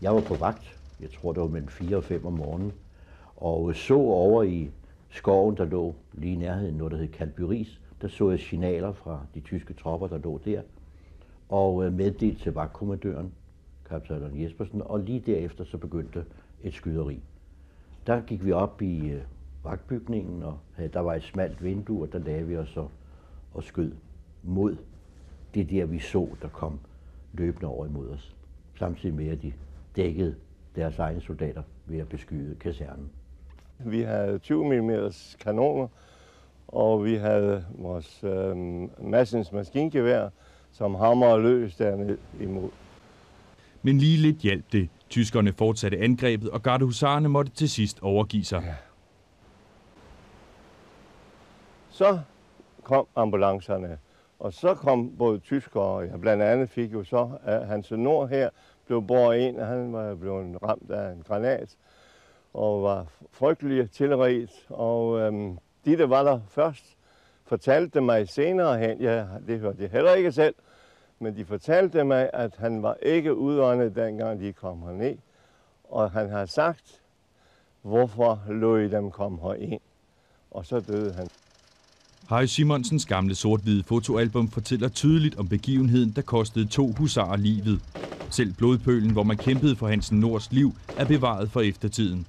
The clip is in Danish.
Jeg var på vagt, jeg tror det var mellem 4 og 5 om morgenen, og så over i skoven, der lå lige i nærheden, noget der hed Kalbyris, der så jeg signaler fra de tyske tropper, der lå der, og meddelte til vagtkommandøren, kaptajn Jespersen, og lige derefter så begyndte et skyderi. Der gik vi op i vagtbygningen, og der var et smalt vindue, og der lagde vi os og skød mod det der, vi så, der kom løbende over imod os. Samtidig med, at de dækkede deres egne soldater ved at beskyde kasernen. Vi havde 20 mm kanoner, og vi havde vores Madsens maskingevær, som hamrede løs derned imod. Men lige lidt hjalp det. Tyskerne fortsatte angrebet, og gardehusarerne måtte til sidst overgive sig. Ja. Så kom ambulancerne, og så kom både tyskere, og jeg blandt andet fik jo så, at Hans Nord her blev båret ind, og han var blevet ramt af en granat, og var frygtelig tilredt, og de, der var der først, fortalte mig senere hen, ja, det hørte jeg heller ikke selv, men de fortalte mig, at han var ikke udåndet, dengang de kom herned, og han har sagt, hvorfor lod I dem komme herind, og så døde han. Harry Simonsens gamle sort-hvide fotoalbum fortæller tydeligt om begivenheden, der kostede 2 husarer livet. Selv blodpølen, hvor man kæmpede for Hansen Nords liv, er bevaret for eftertiden.